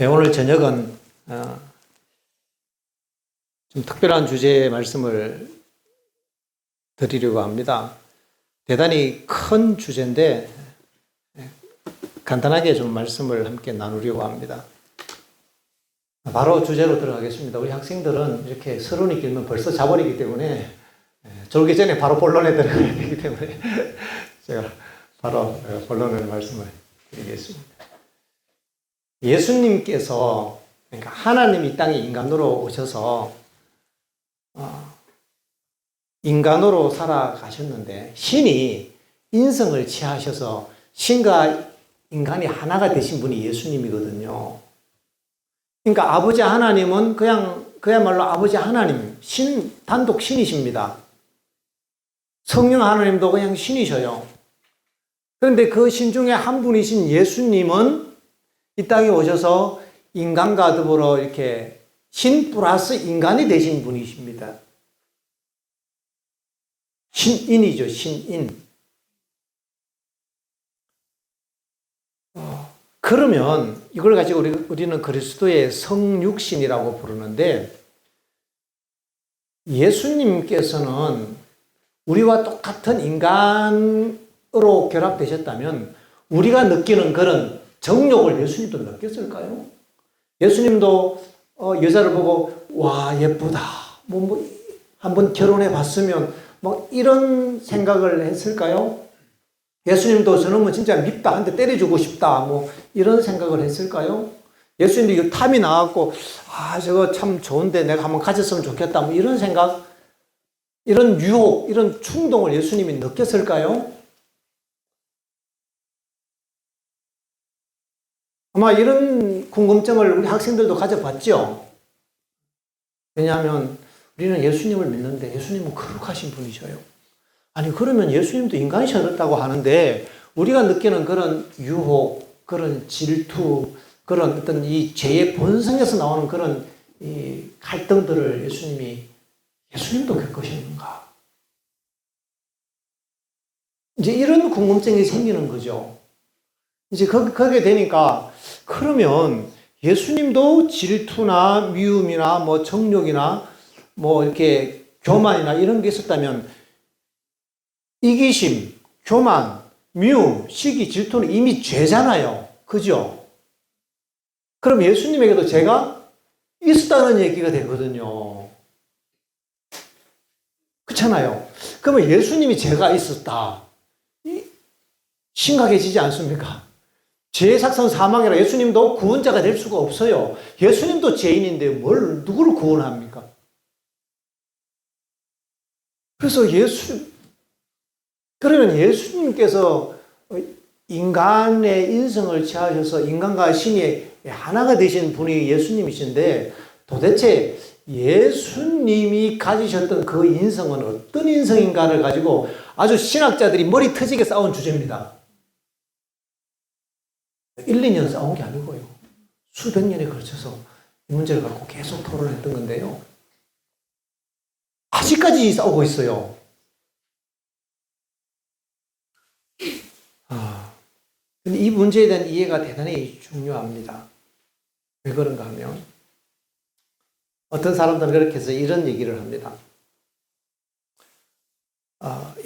네, 오늘 저녁은 좀 특별한 주제의 말씀을 드리려고 합니다. 대단히 큰 주제인데 간단하게 좀 말씀을 함께 나누려고 합니다. 바로 주제로 들어가겠습니다. 우리 학생들은 이렇게 서론이 길면 벌써 자버리기 때문에 졸기 전에 바로 본론에 들어가야 되기 때문에 제가 바로 본론을 말씀을 드리겠습니다. 예수님께서, 그러니까 하나님이 이 땅에 인간으로 오셔서 인간으로 살아가셨는데 신이 인성을 취하셔서 신과 인간이 하나가 되신 분이 예수님이거든요. 그러니까 아버지 하나님은 그야말로 아버지 하나님, 단독 신이십니다. 성령 하나님도 그냥 신이셔요. 그런데 그 신 중에 한 분이신 예수님은 이 땅에 오셔서 인간과 더불어 이렇게 신 플러스 인간이 되신 분이십니다. 신인이죠, 신인. 그러면 이걸 가지고 우리는 그리스도의 성육신이라고 부르는데, 예수님께서는 우리와 똑같은 인간으로 결합되셨다면 우리가 느끼는 그런 정욕을 예수님도 느꼈을까요? 예수님도 여자를 보고 와 예쁘다, 한번 결혼해 봤으면 이런 생각을 했을까요? 예수님도 저놈은 진짜 밉다, 한 대 때려주고 싶다, 이런 생각을 했을까요? 예수님도 이거 탐이 나갖고 저거 참 좋은데 내가 한번 가졌으면 좋겠다, 이런 생각, 이런 유혹, 이런 충동을 예수님이 느꼈을까요? 아마 이런 궁금증을 우리 학생들도 가져봤죠. 왜냐하면 우리는 예수님을 믿는데 예수님은 거룩하신 분이셔요. 아니 그러면 예수님도 인간이셨다고 하는데 우리가 느끼는 그런 유혹, 그런 질투, 그런 어떤 이 죄의 본성에서 나오는 그런 이 갈등들을 예수님도 겪으시는가? 이제 이런 궁금증이 생기는 거죠. 이제 그게 되니까 그러면 예수님도 질투나 미움이나 정욕이나 이렇게 교만이나 이런 게 있었다면 이기심, 교만, 미움, 시기, 질투는 이미 죄잖아요. 그죠? 그럼 예수님에게도 죄가 있었다는 얘기가 되거든요. 그렇잖아요. 그러면 예수님이 죄가 있었다. 심각해지지 않습니까? 죄의 삭선 사망이라 예수님도 구원자가 될 수가 없어요. 예수님도 죄인인데 누구를 구원합니까? 그래서 그러면 예수님께서 인간의 인성을 취하셔서 인간과 신이 하나가 되신 분이 예수님이신데 도대체 예수님이 가지셨던 그 인성은 어떤 인성인가를 가지고 아주 신학자들이 머리 터지게 싸운 주제입니다. 1, 2년 싸운 게 아니고요. 수백 년에 걸쳐서 이 문제를 갖고 계속 토론했던 건데요. 아직까지 싸우고 있어요. 근데 이 문제에 대한 이해가 대단히 중요합니다. 왜 그런가 하면 어떤 사람들은 그렇게 해서 이런 얘기를 합니다.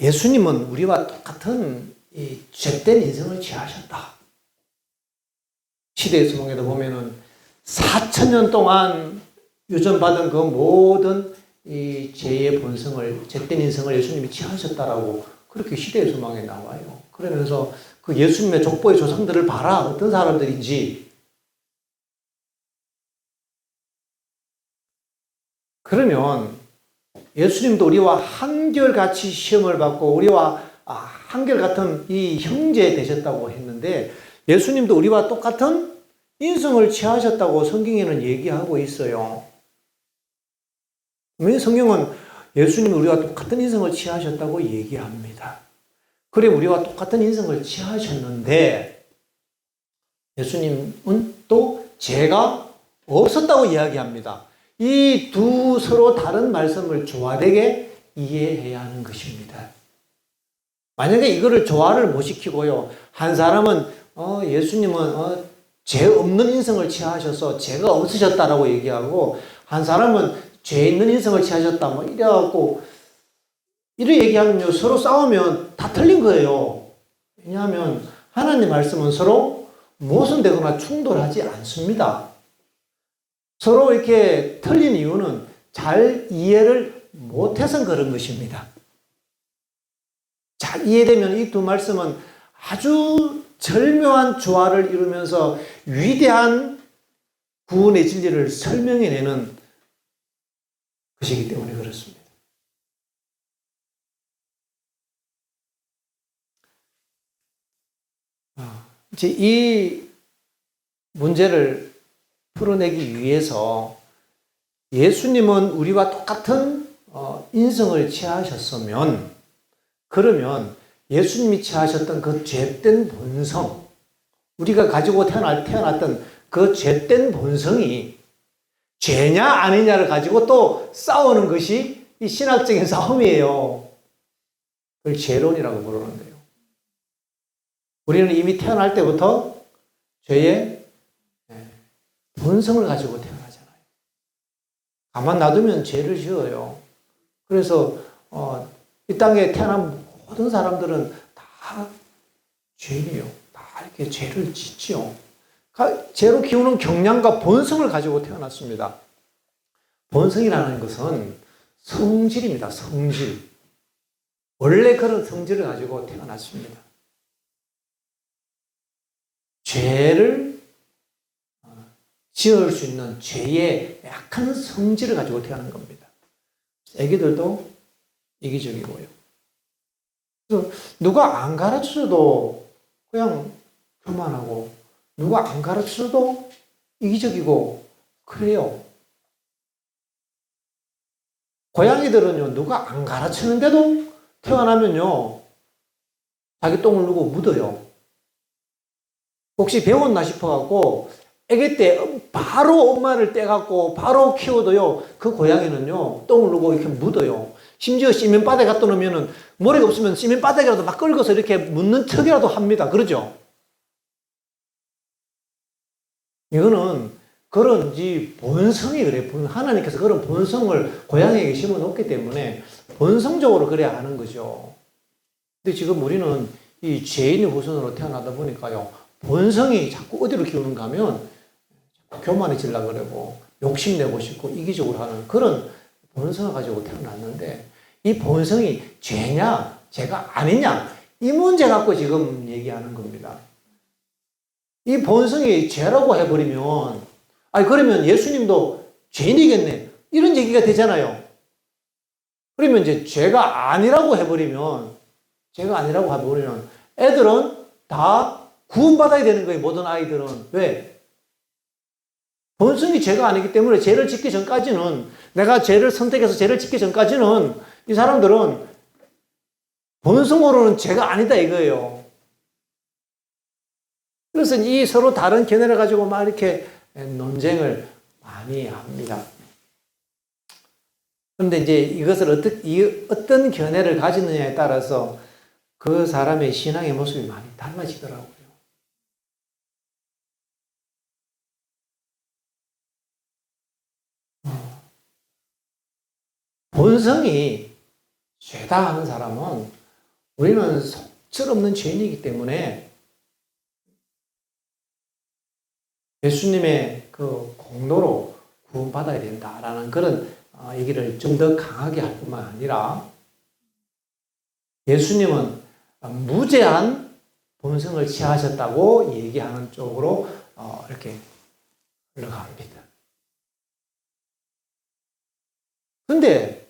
예수님은 우리와 똑같은 이 죄된 인생을 취하셨다. 시대의 수봉에도 보면은 4,000년 동안 유전받은 그 모든 이 죄의 본성을, 죄된 인생을 예수님이 취하셨다라고 그렇게 시대의 수망에 나와요. 그러면서 그 예수님의 족보의 조상들을 봐라. 어떤 사람들인지. 그러면 예수님도 우리와 한결같이 시험을 받고 우리와 한결같은 이 형제 되셨다고 했는데 예수님도 우리와 똑같은 인성을 취하셨다고 성경에는 얘기하고 있어요. 왜 성경은 예수님이 우리와 똑같은 인성을 취하셨다고 얘기합니다. 그래 우리와 똑같은 인성을 취하셨는데 예수님은 또 죄가 없었다고 이야기합니다. 이 두 서로 다른 말씀을 조화되게 이해해야 하는 것입니다. 만약에 이거를 조화를 못 시키고요. 한 사람은 예수님은 죄 없는 인성을 취하셔서 죄가 없으셨다라고 얘기하고, 한 사람은 죄 있는 인성을 취하셨다 뭐 이래갖고 이래 얘기하면요, 서로 싸우면 다 틀린 거예요. 왜냐하면 하나님 말씀은 서로 모순되거나 충돌하지 않습니다. 서로 이렇게 틀린 이유는 잘 이해를 못해서 그런 것입니다. 잘 이해되면 이 두 말씀은 아주 절묘한 조화를 이루면서 위대한 구원의 진리를 설명해내는 것이기 때문에 그렇습니다. 이제 이 문제를 풀어내기 위해서 예수님은 우리와 똑같은 인성을 취하셨으면, 그러면 예수님이 취하셨던 그 죄된 본성, 우리가 가지고 태어났던 그 죄된 본성이 죄냐 아니냐를 가지고 또 싸우는 것이 이 신학적인 싸움이에요. 그걸 죄론이라고 부르는데요. 우리는 이미 태어날 때부터 죄의 본성을 가지고 태어나잖아요. 가만 놔두면 죄를 지어요. 그래서 이 땅에 태어난 모든 사람들은 다 죄인이에요. 다 이렇게 죄를 짓지요. 죄로 키우는 경향과 본성을 가지고 태어났습니다. 본성이라는 것은 성질입니다. 성질. 원래 그런 성질을 가지고 태어났습니다. 죄를 지을 수 있는 죄의 약한 성질을 가지고 태어난 겁니다. 애기들도 이기적이고요. 그래서 누가 안 가르쳐줘도 그냥 교만하고, 누가 안 가르쳐줘도 이기적이고 그래요. 고양이들은요, 누가 안 가르치는데도 태어나면요, 자기 똥을 누고 묻어요. 혹시 배웠나 싶어갖고 아기 때 바로 엄마를 떼갖고 바로 키워도요, 그 고양이는요 똥을 누고 이렇게 묻어요. 심지어 시멘 바닥에 갖다 놓으면은 모래가 없으면 시멘 바닥이라도 막 긁어서 이렇게 묻는 척이라도 합니다. 그러죠? 이거는 그런지 본성이 그래. 하나님께서 그런 본성을 고양이에게 심어 놓기 때문에 본성적으로 그래야 하는 거죠. 근데 지금 우리는 이 죄인의 후손으로 태어나다 보니까요, 본성이 자꾸 어디로 기우는가 하면 교만해지려고 그러고 욕심내고 싶고 이기적으로 하는 그런 본성을 가지고 태어났는데, 이 본성이 죄냐 죄가 아니냐 이 문제 갖고 지금 얘기하는 겁니다. 이 본성이 죄라고 해버리면, 아니 그러면 예수님도 죄인이겠네 이런 얘기가 되잖아요. 그러면 이제 죄가 아니라고 해버리면 애들은 다 구원받아야 되는 거예요. 모든 아이들은. 왜? 본성이 죄가 아니기 때문에 죄를 짓기 전까지는, 내가 죄를 선택해서 죄를 짓기 전까지는 이 사람들은 본성으로는 죄가 아니다 이거예요. 그래서 이 서로 다른 견해를 가지고 막 이렇게 논쟁을 많이 합니다. 그런데 이제 이것을 어떤 견해를 가지느냐에 따라서 그 사람의 신앙의 모습이 많이 달라지더라고요. 본성이 죄다 하는 사람은 우리는 속절없는 죄인이기 때문에 예수님의 그 공로로 구원받아야 된다라는 그런 얘기를 좀 더 강하게 할 뿐만 아니라, 예수님은 무죄한 본성을 취하셨다고 얘기하는 쪽으로 이렇게 흘러갑니다. 근데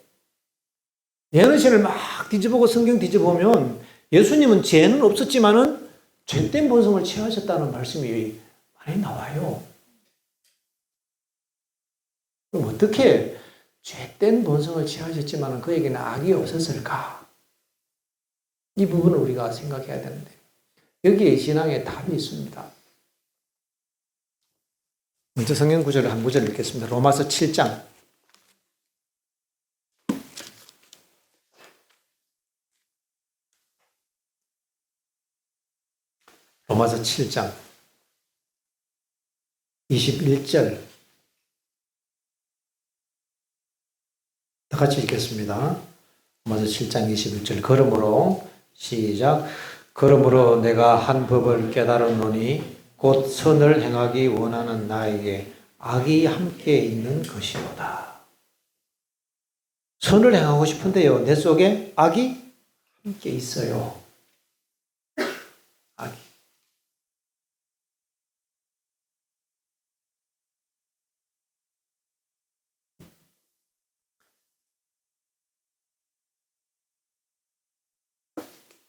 예언신을 막 뒤져보고 성경 뒤져보면 예수님은 죄는 없었지만은 죄된 본성을 취하셨다는 말씀이 많이 나와요. 그럼 어떻게 죄된 본성을 취하셨지만은 그에게는 악이 없었을까? 이 부분을 우리가 생각해야 되는데, 여기에 신앙의 답이 있습니다. 먼저 성경 구절을 한 구절 읽겠습니다. 로마서 7장. 로마서 7장 21절. 다 같이 읽겠습니다. 먼저 7장 21절. 그러므로 시작. 그러므로 내가 한 법을 깨달았노니 곧 선을 행하기 원하는 나에게 악이 함께 있는 것이로다. 선을 행하고 싶은데요, 내 속에 악이 함께 있어요. 악이.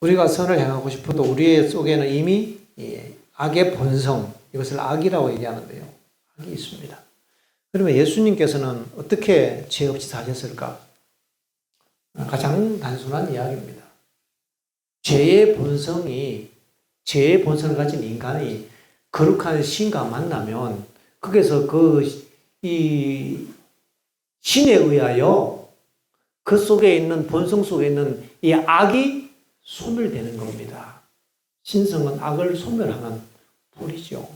우리가 선을 행하고 싶어도 우리 속에는 이미 악의 본성, 이것을 악이라고 얘기하는데요. 악이 있습니다. 그러면 예수님께서는 어떻게 죄 없이 사셨을까? 가장 단순한 이야기입니다. 죄의 본성을 가진 인간이 거룩한 신과 만나면 거기서 이 신에 의하여 그 속에 있는 본성 속에 있는 이 악이 소멸되는 겁니다. 신성은 악을 소멸하는 불이죠.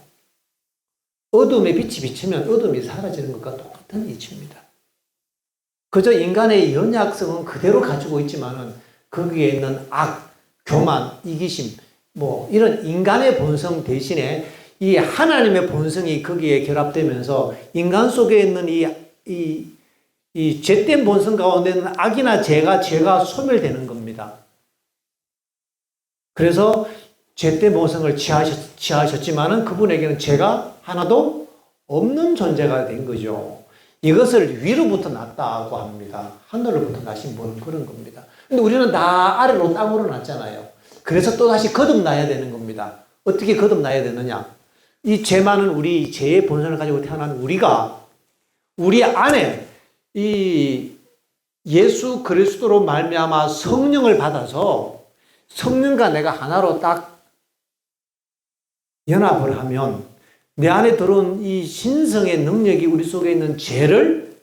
어둠에 빛이 비치면 어둠이 사라지는 것과 똑같은 이치입니다. 그저 인간의 연약성은 그대로 가지고 있지만은 거기에 있는 악, 교만, 이기심, 이런 인간의 본성 대신에 이 하나님의 본성이 거기에 결합되면서 인간 속에 있는 이 죄된 본성 가운데는 악이나 죄가 소멸되는 겁니다. 그래서 죄된 본성을 취하셨지만은 그분에게는 죄가 하나도 없는 존재가 된 거죠. 이것을 위로부터 났다고 합니다. 하늘로부터 나신 분은 그런 겁니다. 근데 우리는 다 아래로 땅으로 났잖아요. 그래서 또 다시 거듭나야 되는 겁니다. 어떻게 거듭나야 되느냐? 이 죄 많은 우리 죄의 본성을 가지고 태어난 우리가 우리 안에 이 예수 그리스도로 말미암아 성령을 받아서 성령과 내가 하나로 딱 연합을 하면 내 안에 들어온 이 신성의 능력이 우리 속에 있는 죄를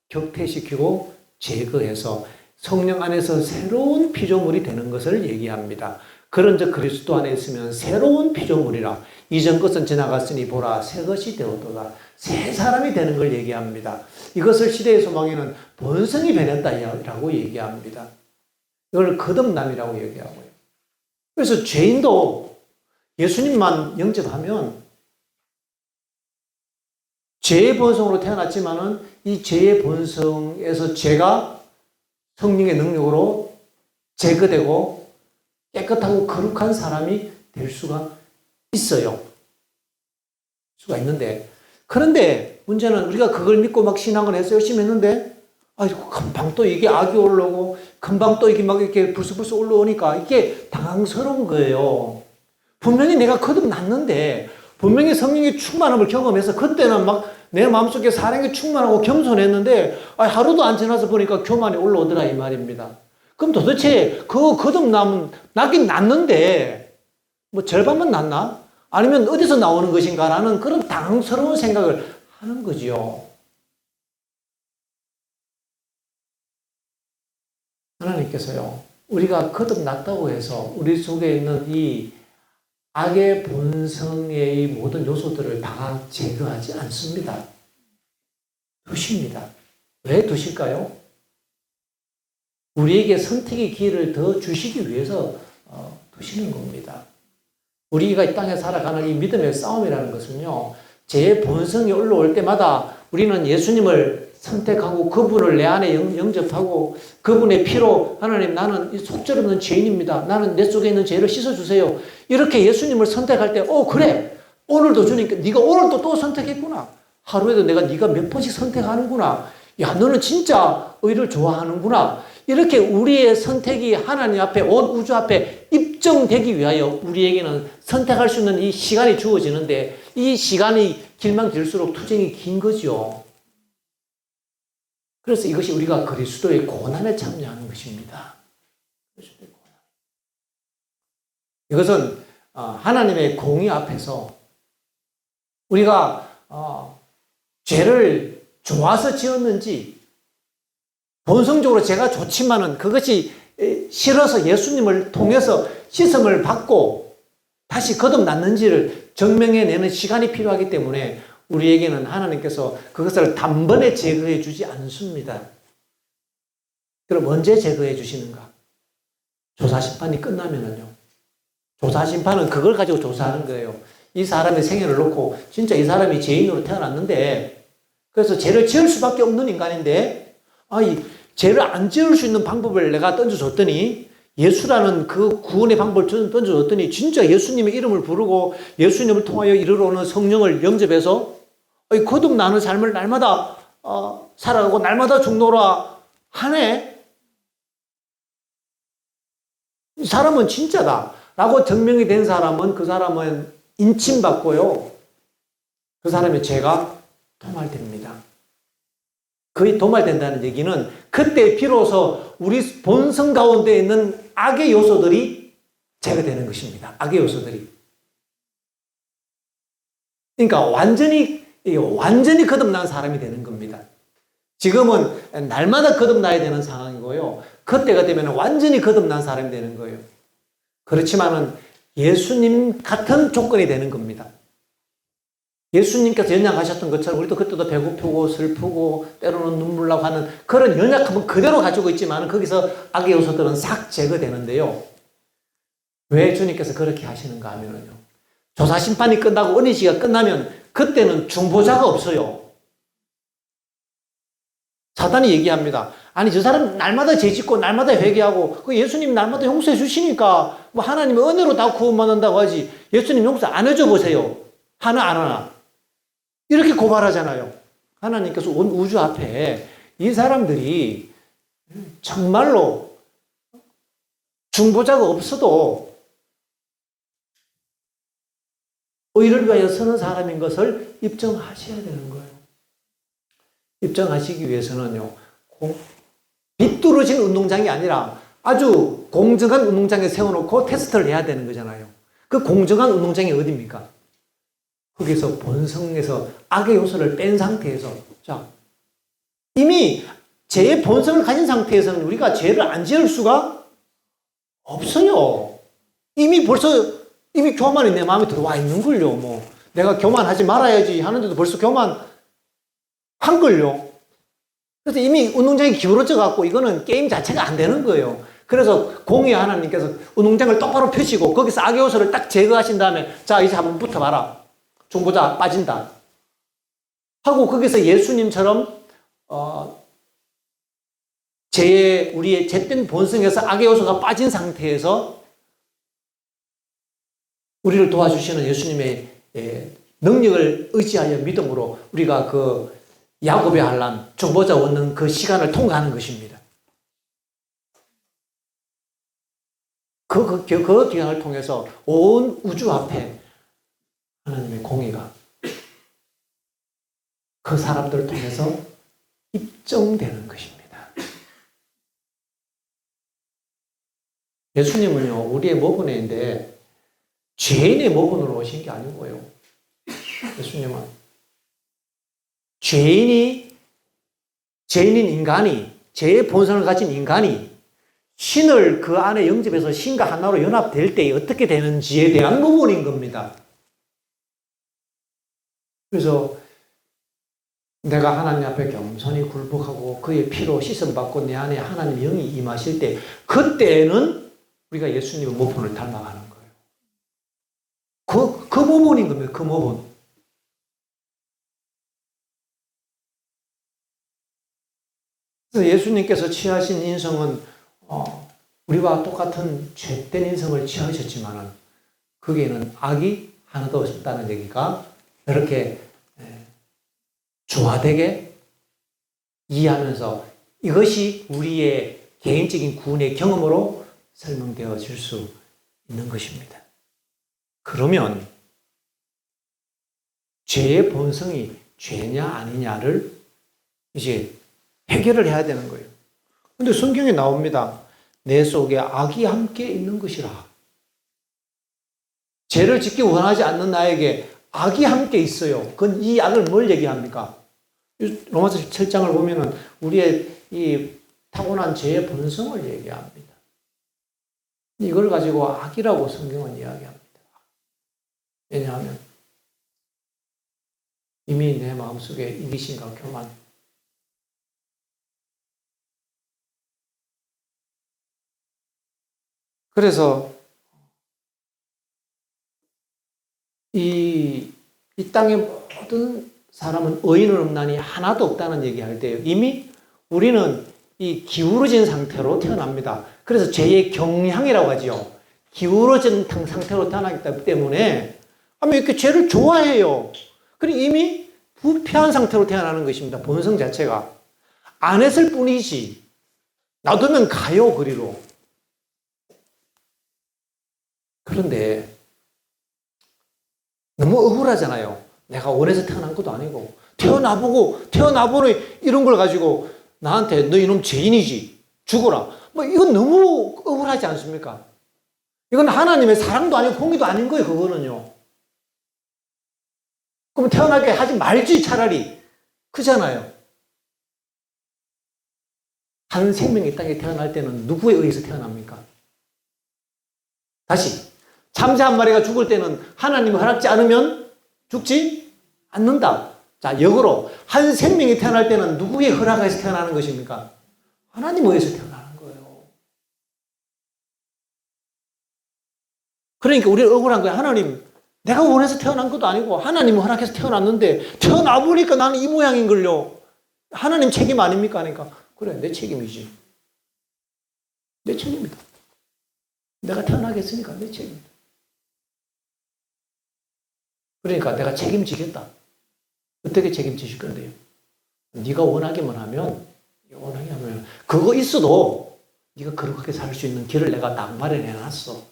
격퇴시키고 제거해서 성령 안에서 새로운 피조물이 되는 것을 얘기합니다. 그런즉 그리스도 안에 있으면 새로운 피조물이라. 이전 것은 지나갔으니 보라 새 것이 되었도다. 새 사람이 되는 걸 얘기합니다. 이것을 시대의 소망에는 본성이 변했다라고 얘기합니다. 이걸 거듭남이라고 얘기하고요. 그래서 죄인도 예수님만 영접하면 죄의 본성으로 태어났지만은 이 죄의 본성에서 죄가 성령의 능력으로 제거되고 깨끗하고 거룩한 사람이 될 수가 있어요. 수가 있는데, 그런데 문제는 우리가 그걸 믿고 막 신앙을 해서 열심히 했는데, 금방 또 이게 악이 올라오고, 금방 또 이게 막 이렇게 불쑥불쑥 올라오니까 이게 당황스러운 거예요. 분명히 내가 거듭났는데, 분명히 성령의 충만함을 경험해서 그때는 막 내 마음속에 사랑이 충만하고 겸손했는데 하루도 안 지나서 보니까 교만이 올라오더라 이 말입니다. 그럼 도대체 그 거듭남은 나긴 났는데 절반만 났나? 아니면 어디서 나오는 것인가라는 그런 당황스러운 생각을 하는 거지요. 하나님께서요, 우리가 거듭났다고 해서 우리 속에 있는 이 악의 본성의 모든 요소들을 다 제거하지 않습니다. 두십니다. 왜 두실까요? 우리에게 선택의 기회를 더 주시기 위해서 두시는 겁니다. 우리가 이 땅에 살아가는 이 믿음의 싸움이라는 것은요, 제 본성이 올라올 때마다 우리는 예수님을 선택하고 그분을 내 안에 영접하고 그분의 피로 하나님 나는 이 속절없는 죄인입니다. 나는 내 속에 있는 죄를 씻어주세요. 이렇게 예수님을 선택할 때 그래 오늘도 주니까 네가 오늘도 또 선택했구나. 하루에도 내가 네가 몇 번씩 선택하는구나. 야 너는 진짜 의를 좋아하는구나. 이렇게 우리의 선택이 하나님 앞에 온 우주 앞에 입증되기 위하여 우리에게는 선택할 수 있는 이 시간이 주어지는데 이 시간이 길면 길수록 투쟁이 긴 거죠. 그래서 이것이 우리가 그리스도의 고난에 참여하는 것입니다. 이것은 하나님의 공의 앞에서 우리가 죄를 좋아서 지었는지 본성적으로 죄가 좋지만은 그것이 싫어서 예수님을 통해서 씻음을 받고 다시 거듭났는지를 증명해내는 시간이 필요하기 때문에 우리에게는 하나님께서 그것을 단번에 제거해 주지 않습니다. 그럼 언제 제거해 주시는가? 조사심판이 끝나면은요. 조사심판은 그걸 가지고 조사하는 거예요. 이 사람의 생애를 놓고 진짜 이 사람이 죄인으로 태어났는데 그래서 죄를 지을 수밖에 없는 인간인데 이 죄를 안 지을 수 있는 방법을 내가 던져줬더니 예수라는 그 구원의 방법을 던져줬더니 진짜 예수님의 이름을 부르고 예수님을 통하여 이르러 오는 성령을 영접해서 거듭나는 삶을 날마다 살아가고 날마다 죽노라 하네. 이 사람은 진짜다 라고 증명이 된 사람은 그 사람은 인침받고요. 그 사람의 죄가 도말됩니다. 거의 도말된다는 얘기는 그때 비로소 우리 본성 가운데 있는 악의 요소들이 제거되는 것입니다. 악의 요소들이. 그러니까 완전히 거듭난 사람이 되는 겁니다. 지금은 날마다 거듭나야 되는 상황이고요. 그때가 되면 완전히 거듭난 사람이 되는 거예요. 그렇지만은 예수님 같은 조건이 되는 겁니다. 예수님께서 연약하셨던 것처럼 우리도 그때도 배고프고 슬프고 때로는 눈물 나고 하는 그런 연약함은 그대로 가지고 있지만 거기서 악의 요소들은 싹 제거되는데요. 왜 주님께서 그렇게 하시는가 하면요. 조사심판이 끝나고 은혜시가 끝나면 그때는 중보자가 없어요. 사단이 얘기합니다. 아니 저 사람 날마다 죄짓고 날마다 회개하고 그 예수님 날마다 용서해 주시니까 뭐 하나님의 은혜로 다 구원받는다고 하지 예수님 용서 안 해줘 보세요. 하나 안 하나. 이렇게 고발하잖아요. 하나님께서 온 우주 앞에 이 사람들이 정말로 중보자가 없어도 의를 위하여 서는 사람인 것을 입증하셔야 되는 거예요. 입증하시기 위해서는요, 비뚤어진 운동장이 아니라 아주 공정한 운동장에 세워놓고 테스트를 해야 되는 거잖아요. 그 공정한 운동장이 어디입니까? 거기서 본성에서 악의 요소를 뺀 상태에서, 자, 이미 죄의 본성을 가진 상태에서는 우리가 죄를 안 지을 수가 없어요. 이미 교만이 내 마음에 들어와 있는걸요. 뭐, 내가 교만하지 말아야지 하는데도 벌써 교만한걸요. 그래서 이미 운동장이 기울어져 갖고 이거는 게임 자체가 안 되는 거예요. 그래서 공의 하나님께서 운동장을 똑바로 펴시고 거기서 악의 요소를 딱 제거하신 다음에 자, 이제 한번 붙어봐라. 중보자 빠진다. 하고 거기서 예수님처럼 우리의 죄된 본성에서 악의 요소가 빠진 상태에서 우리를 도와주시는 예수님의 능력을 의지하여 믿음으로 우리가 그 야곱의 환난, 중보자 얻는 그 시간을 통과하는 것입니다. 그 기간을 통해서 온 우주 앞에 하나님의 공의가 그 사람들을 통해서 입증되는 것입니다. 예수님은요, 우리의 모분인데 죄인의 모분으로 오신 게 아니고요. 예수님은 죄인인 인간이, 죄의 본성을 가진 인간이 신을 그 안에 영접해서 신과 하나로 연합될 때 어떻게 되는지에 대한 부분인 겁니다. 그래서 내가 하나님 앞에 겸손히 굴복하고 그의 피로 씻음받고 내 안에 하나님의 영이 임하실 때 그때는 우리가 예수님의 모본을 닮아가는 거예요. 그 모본인 겁니다. 그 모본. 그래서 예수님께서 취하신 인성은 우리와 똑같은 죄된 인성을 취하셨지만은 거기에는 악이 하나도 없다는 얘기가 이렇게 중화되게 이해하면서 이것이 우리의 개인적인 구원의 경험으로 설명되어질 수 있는 것입니다. 그러면 죄의 본성이 죄냐 아니냐를 이제 해결을 해야 되는 거예요. 근데 성경에 나옵니다. 내 속에 악이 함께 있는 것이라. 죄를 짓기 원하지 않는 나에게 악이 함께 있어요. 그건 이 악을 뭘 얘기합니까? 로마서 7장을 보면은 우리의 이 타고난 죄의 본성을 얘기합니다. 이걸 가지고 악이라고 성경은 이야기합니다. 왜냐하면 이미 내 마음속에 이기심과 교만. 그래서 이 땅의 모든 사람은 의인은 없나니 하나도 없다는 얘기할 때요. 이미 우리는 이 기울어진 상태로 태어납니다. 그래서 죄의 경향이라고 하죠. 기울어진 상태로 태어나기 때문에 아마 이렇게 죄를 좋아해요. 그리고 이미 부패한 상태로 태어나는 것입니다. 본성 자체가. 안 했을 뿐이지. 놔두면 가요, 그리로. 그런데 너무 억울하잖아요. 내가 원해서 태어난 것도 아니고 태어나보니 이런 걸 가지고 나한테 너 이놈 죄인이지 죽어라. 뭐 이건 너무 억울하지 않습니까? 이건 하나님의 사랑도 아니고 공의도 아닌 거예요. 그거는요. 그럼 태어나게 하지 말지 차라리. 그잖아요. 한 생명이 이 땅에 태어날 때는 누구에 의해서 태어납니까? 다시 참새 한 마리가 죽을 때는 하나님이 허락지 않으면 죽지 않는다. 자, 역으로 한 생명이 태어날 때는 누구의 허락에서 태어나는 것입니까? 하나님에 의해서 태어나는 거예요. 그러니까 우리는 억울한 거야. 하나님, 내가 원해서 태어난 것도 아니고 하나님이 허락해서 태어났는데 태어나 보니까 나는 이 모양인걸요. 하나님 책임 아닙니까? 하니까 그래, 내 책임이지. 내 책임이다. 내가 태어나게 했으니까 내 책임이다. 그러니까 내가 책임지겠다. 어떻게 책임지실 건데요? 네가 원하기만 하면 그거 있어도 네가 그렇게 살 수 있는 길을 내가 딱 마련해놨어.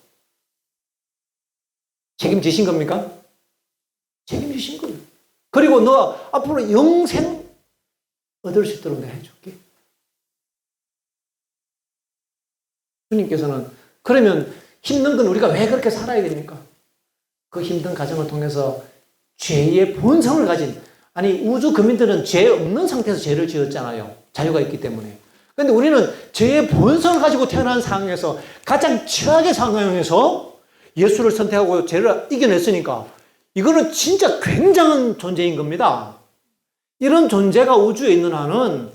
책임지신 겁니까? 책임지신 거예요. 그리고 너 앞으로 영생 얻을 수 있도록 내가 해줄게. 주님께서는 그러면 힘든 건 우리가 왜 그렇게 살아야 됩니까? 그 힘든 과정을 통해서 죄의 본성을 가진, 아니 우주 거민들은 죄 없는 상태에서 죄를 지었잖아요. 자유가 있기 때문에. 그런데 우리는 죄의 본성을 가지고 태어난 상황에서 가장 최악의 상황에서 예수를 선택하고 죄를 이겨냈으니까 이거는 진짜 굉장한 존재인 겁니다. 이런 존재가 우주에 있는 한은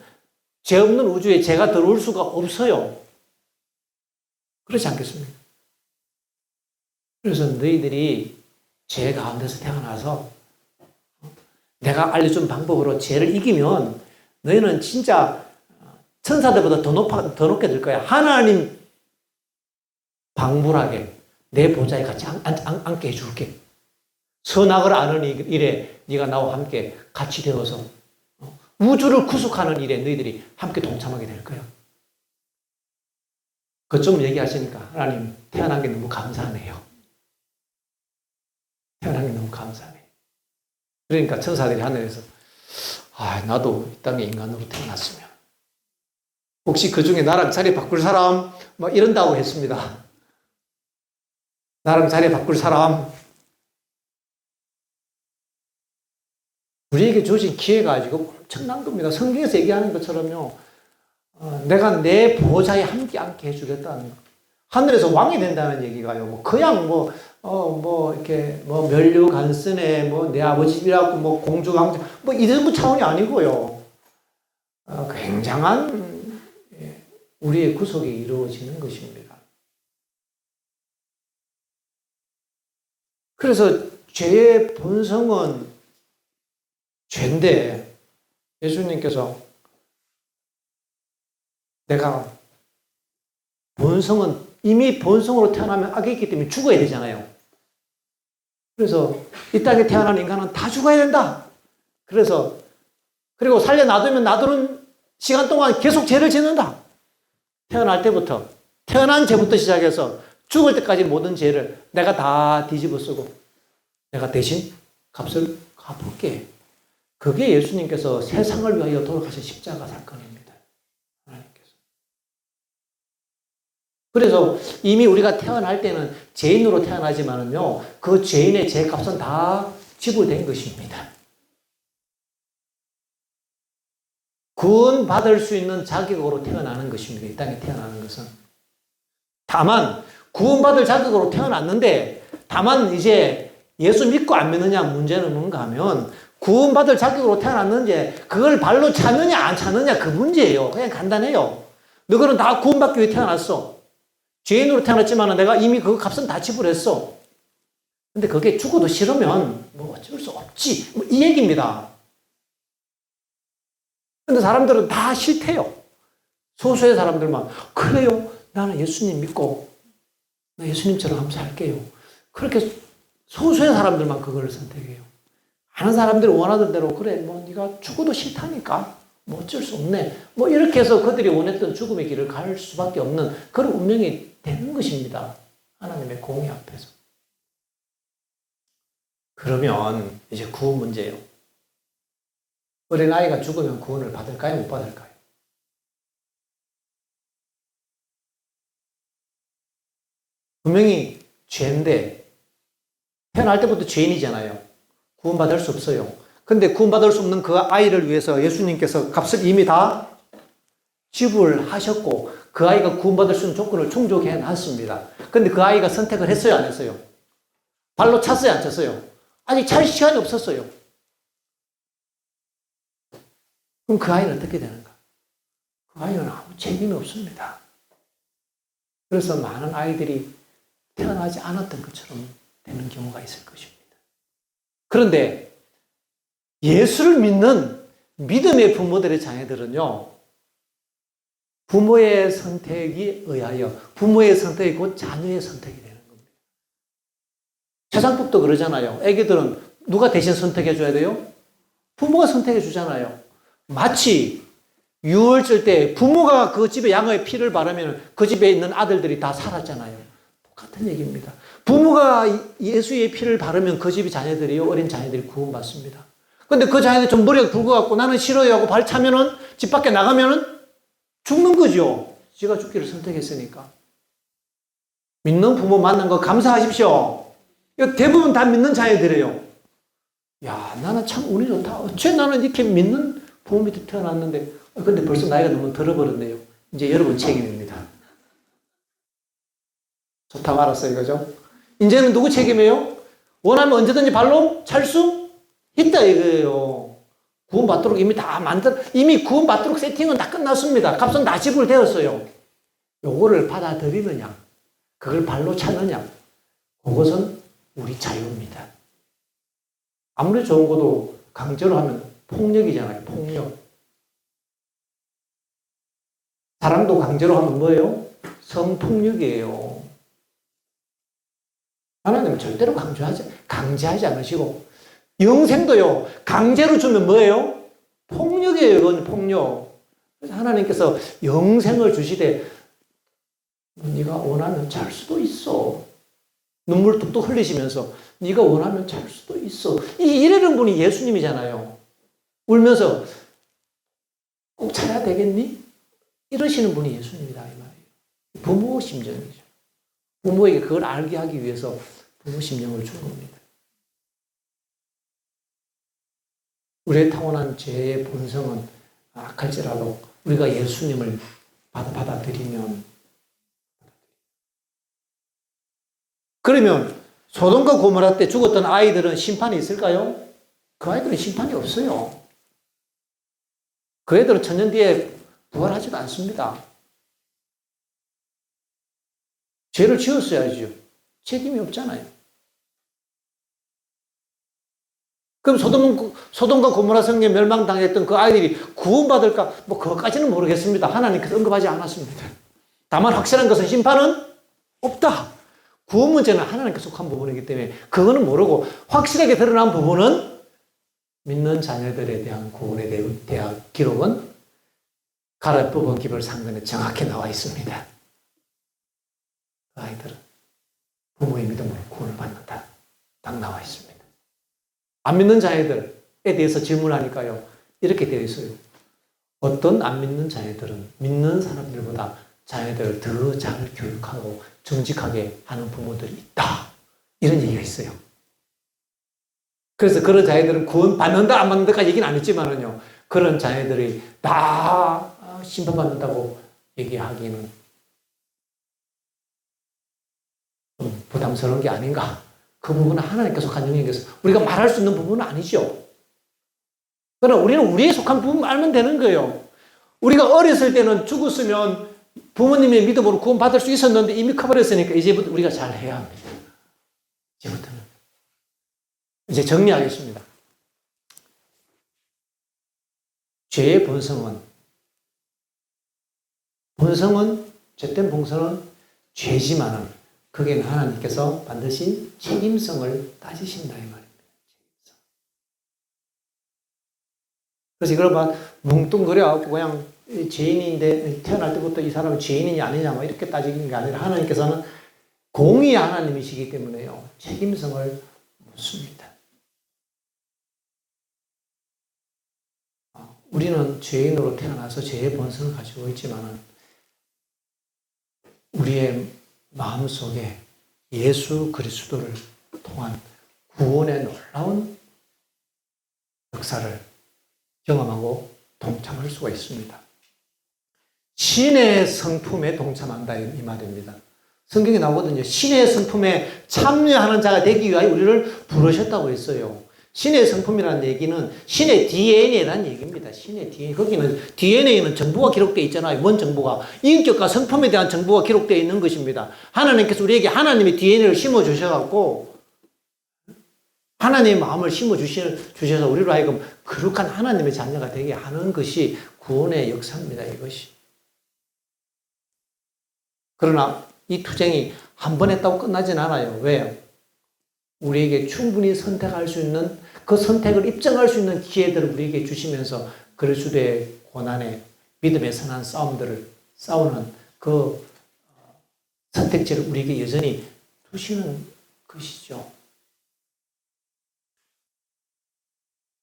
죄 없는 우주에 죄가 들어올 수가 없어요. 그렇지 않겠습니까? 그래서 너희들이 죄 가운데서 태어나서 내가 알려준 방법으로 죄를 이기면 너희는 진짜 천사들보다 더 높게 될 거야. 하나님 방불하게 내 보좌에 같이 앉게 해줄게. 선악을 아는 일에 네가 나와 함께 같이 되어서 우주를 구속하는 일에 너희들이 함께 동참하게 될 거야. 그좀 얘기하시니까 하나님 태어난 게 너무 감사하네요. 태어난 게 너무 감사하네요. 그러니까 천사들이 하늘에서 나도 이 땅에 인간으로 태어났으면 혹시 그 중에 나랑 자리 바꿀 사람? 막 이런다고 했습니다. 나랑 자리 바꿀 사람? 우리에게 주어진 기회가 아주 엄청난 겁니다. 성경에서 얘기하는 것처럼요. 내가 내 보좌에 함께 앉게 해주겠다는 거. 하늘에서 왕이 된다는 얘기가요. 그냥 이렇게 멸류관선에 내 아버지 집이라고 공주 왕자 이 정도 차원이 아니고요. 굉장한 우리의 구속이 이루어지는 것입니다. 그래서 죄의 본성은 죄인데 예수님께서 내가 이미 본성으로 태어나면 악이 있기 때문에 죽어야 되잖아요. 그래서 이 땅에 태어난 인간은 다 죽어야 된다. 그리고 살려놔두면 놔두는 시간 동안 계속 죄를 짓는다. 태어난 죄부터 시작해서 죽을 때까지 모든 죄를 내가 다 뒤집어 쓰고 내가 대신 값을 갚을게. 그게 예수님께서 세상을 위하여 돌아가신 십자가 사건입니다. 하나님께서. 그래서 이미 우리가 태어날 때는 죄인으로 태어나지만은요, 그 죄인의 죄값은 다 지불된 것입니다. 구원받을 수 있는 자격으로 태어나는 것입니다. 이 땅에 태어나는 것은. 다만 구원받을 자격으로 태어났는데 다만 이제 예수 믿고 안 믿느냐 문제는 뭔가 하면 구원받을 자격으로 태어났는지 그걸 발로 차느냐 안 차느냐 그 문제예요. 그냥 간단해요. 너희는 다 구원받기 위해 태어났어. 죄인으로 태어났지만 내가 이미 그 값은 다 지불했어. 근데 그게 죽어도 싫으면 뭐 어쩔 수 없지. 뭐 이 얘기입니다. 근데 사람들은 다 싫대요. 소수의 사람들만 그래요. 나는 예수님 믿고 나 예수님처럼 한번 살게요. 그렇게 소수의 사람들만 그걸 선택해요. 많은 사람들이 원하던 대로 그래 뭐 네가 죽어도 싫다니까 뭐 어쩔 수 없네. 뭐 이렇게 해서 그들이 원했던 죽음의 길을 갈 수밖에 없는 그런 운명이 되는 것입니다. 하나님의 공의 앞에서. 그러면 이제 구원 문제예요. 어린아이가 죽으면 구원을 받을까요? 못 받을까요? 분명히 죄인데 태어날 때부터 죄인이잖아요. 구원받을 수 없어요. 근데 구원받을 수 없는 그 아이를 위해서 예수님께서 값을 이미 다 지불하셨고 그 아이가 구원받을 수 있는 조건을 충족해 놨습니다. 근데 그 아이가 선택을 했어요? 안 했어요? 발로 찼어요? 안 찼어요? 아직 찰 시간이 없었어요. 그럼 그 아이는 어떻게 되는가? 그 아이는 아무 책임이 없습니다. 그래서 많은 아이들이 태어나지 않았던 것처럼 되는 경우가 있을 것입니다. 그런데 예수를 믿는 믿음의 부모들의 자녀들은요, 부모의 선택에 의하여 부모의 선택이 곧 자녀의 선택이 되는 겁니다. 세상법도 그러잖아요. 애기들은 누가 대신 선택해 줘야 돼요? 부모가 선택해 주잖아요. 마치 유월절 때 부모가 그 집에 양의 피를 바르면 그 집에 있는 아들들이 다 살았잖아요. 똑같은 얘기입니다. 부모가 예수의 피를 바르면 그 집의 자녀들이요, 어린 자녀들이 구원받습니다. 근데 그 자녀들이 좀 머리가 굵어갖고 나는 싫어요 하고 발 차면은 집 밖에 나가면은 죽는 거죠. 지가 죽기를 선택했으니까. 믿는 부모 만난 거 감사하십시오. 이거 대부분 다 믿는 자녀들이에요. 야, 나는 참 운이 좋다. 어째 나는 이렇게 믿는 부모 밑에 태어났는데, 근데 벌써 나이가 너무 들어버렸네요. 이제 여러분 책임입니다. 좋다고 알았어요, 그죠? 이제는 누구 책임이에요? 원하면 언제든지 발로 찰 수 있다, 이거예요. 구원받도록 이미 구원받도록 세팅은 다 끝났습니다. 값은 다 지불되었어요. 요거를 받아들이느냐, 그걸 발로 차느냐, 그것은 우리 자유입니다. 아무리 좋은 것도 강제로 하면 폭력이잖아요, 폭력. 사랑도 강제로 하면 뭐예요? 성폭력이에요. 하나님은 절대로 강제하지 않으시고, 영생도요, 강제로 주면 뭐예요? 폭력이에요, 이건 폭력. 그래서 하나님께서 영생을 주시되, 네가 원하면 잘 수도 있어. 눈물 뚝뚝 흘리시면서, 네가 원하면 잘 수도 있어. 이러는 분이 예수님이잖아요. 울면서, 꼭 차야 되겠니? 이러시는 분이 예수님이다, 이 말이에요. 부모 심정이죠. 부모에게 그걸 알게 하기 위해서 부모 심령을 준 겁니다. 우리의 타고난 죄의 본성은 악할지라도 우리가 예수님을 받아들이면, 그러면 소돔과 고모라 때 죽었던 아이들은 심판이 있을까요? 그 아이들은 심판이 없어요. 그 애들은 천년 뒤에 부활하지도 않습니다. 죄를 지었어야죠. 책임이 없잖아요. 그럼 소돔과 고모라 성에 멸망당했던 그 아이들이 구원받을까? 뭐 그것까지는 모르겠습니다. 하나님께서 언급하지 않았습니다. 다만 확실한 것은 심판은 없다. 구원 문제는 하나님께 속한 부분이기 때문에 그거는 모르고, 확실하게 드러난 부분은 믿는 자녀들에 대한 구원에 대한 기록은 가라 뽑은 기별 상근에 정확히 나와 있습니다. 그 아이들은 부모의 믿음으로 구원을 받는다. 딱 나와 있습니다. 안 믿는 자녀들에 대해서 질문하니까요, 이렇게 되어 있어요. 어떤 안 믿는 자녀들은 믿는 사람들보다 자녀들을 더 잘 교육하고 정직하게 하는 부모들이 있다. 이런 얘기가 있어요. 그래서 그런 자녀들은 구원 받는다, 안 받는다까지 얘기는 안 했지만은요, 그런 자녀들이 다 심판받는다고 얘기하기는 좀 부담스러운 게 아닌가. 그 부분은 하나님께 속한 영역에서 우리가 말할 수 있는 부분은 아니죠. 그러나 우리는 우리에 속한 부분 알면 되는 거예요. 우리가 어렸을 때는 죽었으면 부모님의 믿음으로 구원받을 수 있었는데 이미 커버렸으니까 이제부터 우리가 잘 해야 합니다. 이제부터는. 이제 정리하겠습니다. 죄의 본성은, 죄된 본성은 죄지만은 거기에는 하나님께서 반드시 책임성을 따지신다 이 말입니다. 그래서 이걸 막 뭉뚱그려갖고 그냥 죄인인데 태어날 때부터 이 사람은 죄인이냐 아니냐 뭐 이렇게 따지는 게 아니라 하나님께서는 공의의 하나님이시기 때문에요. 책임성을 묻습니다. 우리는 죄인으로 태어나서 죄의 본성을 가지고 있지만은 우리의 마음속에 예수 그리스도를 통한 구원의 놀라운 역사를 경험하고 동참할 수가 있습니다. 신의 성품에 동참한다 이 말입니다. 성경에 나오거든요. 신의 성품에 참여하는 자가 되기 위하여 우리를 부르셨다고 했어요. 신의 성품이라는 얘기는 신의 DNA라는 얘기입니다. 신의 DNA. 거기는 DNA는 정보가 기록되어 있잖아요. 뭔 정보가? 인격과 성품에 대한 정보가 기록되어 있는 것입니다. 하나님께서 우리에게 하나님의 DNA를 심어주셔갖고 하나님의 마음을 심어주셔서 우리로 하여금 거룩한 하나님의 자녀가 되게 하는 것이 구원의 역사입니다. 이것이. 그러나 이 투쟁이 한 번 했다고 끝나진 않아요. 왜요? 우리에게 충분히 선택할 수 있는 그 선택을 입증할 수 있는 기회들을 우리에게 주시면서 그리스도의 고난의 믿음의 선한 싸움들을 싸우는 그 선택지를 우리에게 여전히 두시는 것이죠.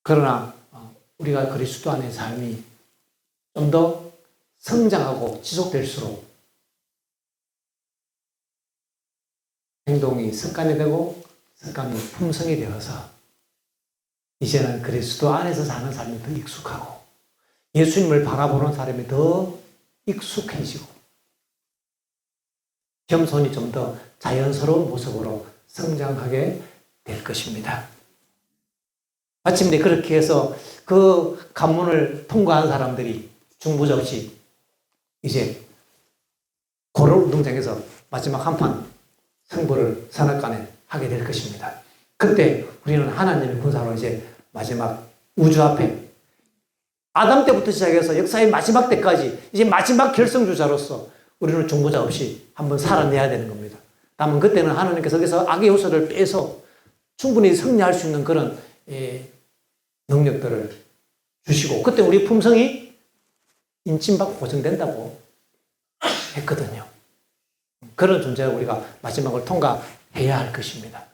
그러나 우리가 그리스도 안의 삶이 좀 더 성장하고 지속될수록 행동이 습관이 되고 습관이 품성이 되어서 이제는 그리스도 안에서 사는 삶이 더 익숙하고 예수님을 바라보는 사람이 더 익숙해지고 겸손이 좀 더 자연스러운 모습으로 성장하게 될 것입니다. 마침내 그렇게 해서 그 관문을 통과한 사람들이 중부접시 이제 고를 운동장에서 마지막 한판 승부를 선악간에 하게 될 것입니다. 그때 우리는 하나님의 군사로 이제 마지막 우주 앞에 아담 때부터 시작해서 역사의 마지막 때까지 이제 마지막 결승주자로서 우리는 중보자 없이 한번 살아내야 되는 겁니다. 다만 그때는 하나님께서 여기서 악의 요소를 빼서 충분히 승리할 수 있는 그런 능력들을 주시고 그때 우리 품성이 인침받고 고정된다고 했거든요. 그런 존재가 우리가 마지막을 통과해야 할 것입니다.